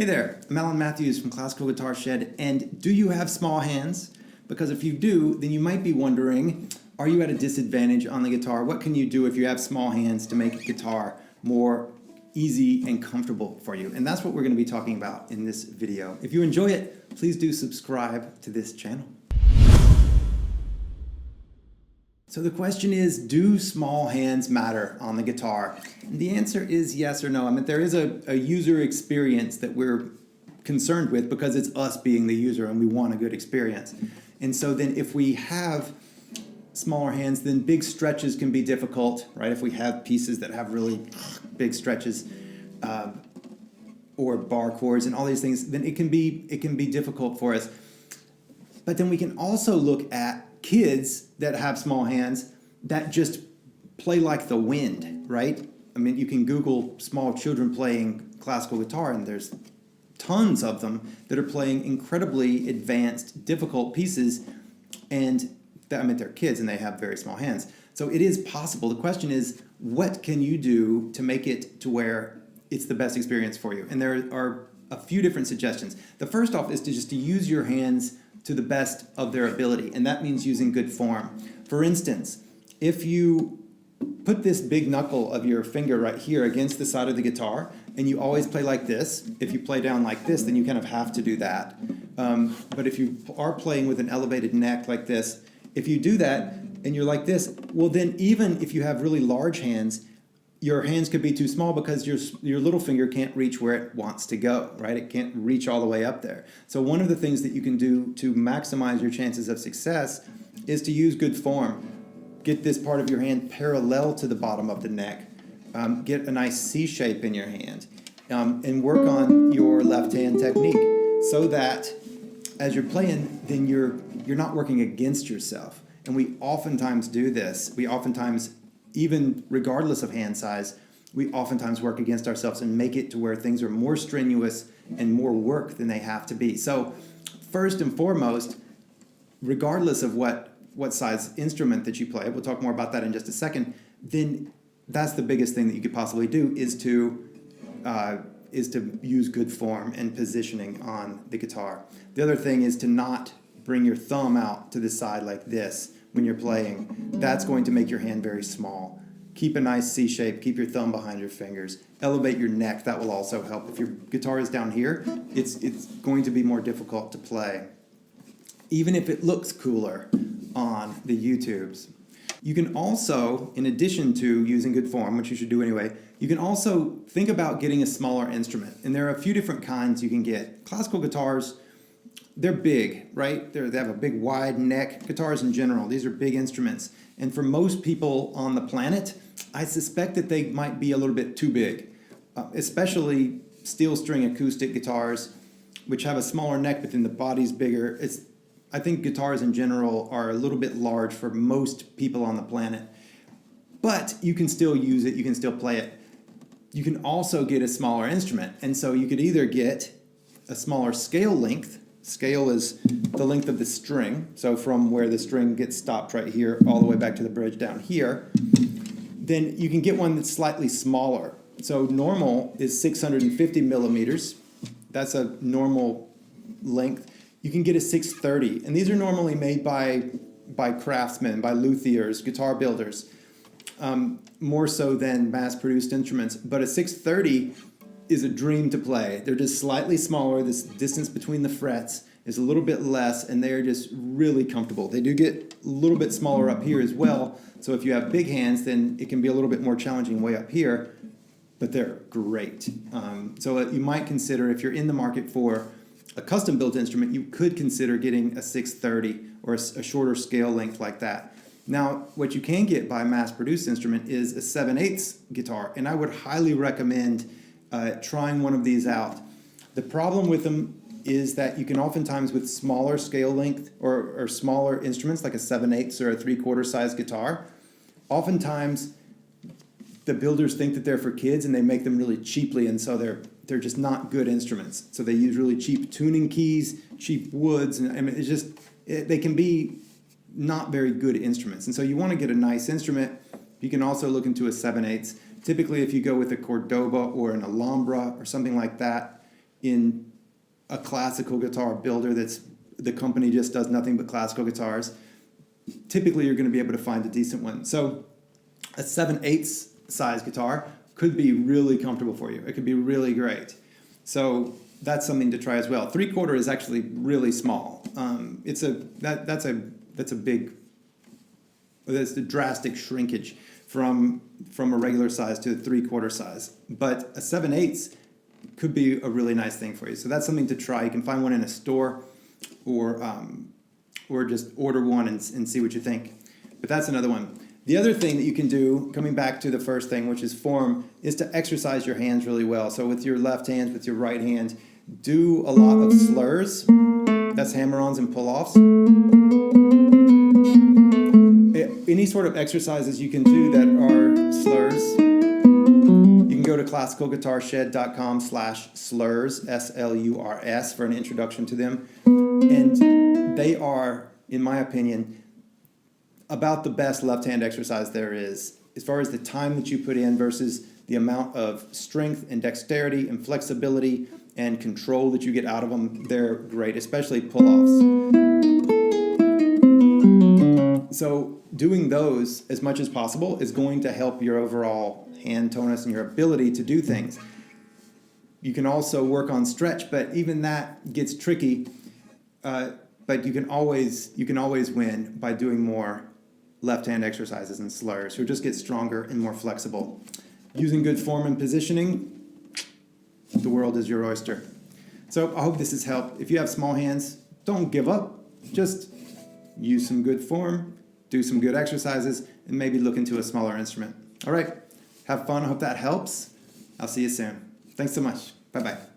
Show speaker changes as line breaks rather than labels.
Hey there, I'm Alan Matthews from Classical Guitar Shed, and do you have small hands? Because if you do, then you might be wondering, are you at a disadvantage on the guitar? What can you do if you have small hands to make guitar more easy and comfortable for you? And that's what we're going to be talking about in this video. If you enjoy it, please do subscribe to this channel. So the question is, do small hands matter on the guitar? And the answer is yes or no. I mean, there is a user experience that we're concerned with because it's us being the user and we want a good experience. And so then if we have smaller hands, then big stretches can be difficult, right? If we have pieces that have really big stretches or bar chords and all these things, then it can be difficult for us. But then we can also look at kids that have small hands that just play like the wind, right? I mean, you can Google small children playing classical guitar, and there's tons of them that are playing incredibly advanced, difficult pieces, and they're kids and they have very small hands. So it is possible. The question is, what can you do to make it to where it's the best experience for you? And there are a few different suggestions. The first off is to use your hands to the best of their ability, and that means using good form. For instance, if you put this big knuckle of your finger right here against the side of the guitar, and you always play like this, if you play down like this, then you kind of have to do that. But if you are playing with an elevated neck like this, if you do that and you're like this, well then even if you have really large hands, your hands could be too small because your little finger can't reach where it wants to go, right? It can't reach all the way up there. So one of the things that you can do to maximize your chances of success is to use good form. Get this part of your hand parallel to the bottom of the neck. Get a nice C shape in your hand. And work on your left hand technique so that as you're playing, then you're not working against yourself. And we oftentimes do this. We oftentimes, even regardless of hand size, we oftentimes work against ourselves and make it to where things are more strenuous and more work than they have to be. So first and foremost, regardless of what size instrument that you play, we'll talk more about that in just a second, then that's the biggest thing that you could possibly do is to use good form and positioning on the guitar. The other thing is to not bring your thumb out to the side like this when you're playing. That's going to make your hand very small. Keep a nice C shape, keep your thumb behind your fingers, elevate your neck, that will also help. If your guitar is down here, it's going to be more difficult to play, even if it looks cooler on the YouTubes. You can also, in addition to using good form, which you should do anyway, you can also think about getting a smaller instrument. And there are a few different kinds you can get. Classical guitars, they're big, right? They have a big wide neck. Guitars in general, these are big instruments. And for most people on the planet, I suspect that they might be a little bit too big, especially steel string acoustic guitars, which have a smaller neck, but then the body's bigger. I think guitars in general are a little bit large for most people on the planet. But you can still use it, you can still play it. You can also get a smaller instrument. And so you could either get a smaller scale length. Scale is the length of the string, so from where the string gets stopped right here all the way back to the bridge down here. Then you can get one that's slightly smaller. So normal is 650 millimeters. That's a normal length. You can get a 630, and these are normally made by craftsmen, by luthiers, guitar builders, more so than mass-produced instruments. But a 630 is a dream to play. They're just slightly smaller. This distance between the frets is a little bit less, and they're just really comfortable. They do get a little bit smaller up here as well, so if you have big hands, then it can be a little bit more challenging way up here, but they're great. So you might consider, if you're in the market for a custom-built instrument, you could consider getting a 630 or a shorter scale length like that. Now, what you can get by a mass-produced instrument is a 7/8 guitar, and I would highly recommend trying one of these out. The problem with them is that you can oftentimes, with smaller scale length or smaller instruments like a 7/8 or a 3/4 size guitar, oftentimes the builders think that they're for kids and they make them really cheaply, and so they're just not good instruments. So they use really cheap tuning keys, cheap woods, and I mean they can be not very good instruments. And so you want to get a nice instrument. You can also look into a 7/8. Typically, if you go with a Cordoba or an Alhambra or something like that, in a classical guitar builder the company just does nothing but classical guitars, typically you're going to be able to find a decent one. So a 7/8 size guitar could be really comfortable for you. It could be really great. So that's something to try as well. 3/4 is actually really small. That's the drastic shrinkage from a regular size to a 3/4 size. But a 7/8 could be a really nice thing for you. So that's something to try. You can find one in a store, or just order one and see what you think. But that's another one. The other thing that you can do, coming back to the first thing, which is form, is to exercise your hands really well. So with your left hand, with your right hand, do a lot of slurs. That's hammer-ons and pull-offs. Any sort of exercises you can do that are slurs. You can go to classicalguitarshed.com/slurs, SLURS, for an introduction to them. And they are, in my opinion, about the best left-hand exercise there is, as far as the time that you put in versus the amount of strength and dexterity and flexibility and control that you get out of them. They're great, especially pull-offs. So doing those as much as possible is going to help your overall hand tonus and your ability to do things. You can also work on stretch, but even that gets tricky. But you can always win by doing more left-hand exercises and slurs. You'll just get stronger and more flexible. Using good form and positioning, the world is your oyster. So I hope this has helped. If you have small hands, don't give up. Just use some good form, do some good exercises, and maybe look into a smaller instrument. All right, have fun. I hope that helps. I'll see you soon. Thanks so much. Bye-bye.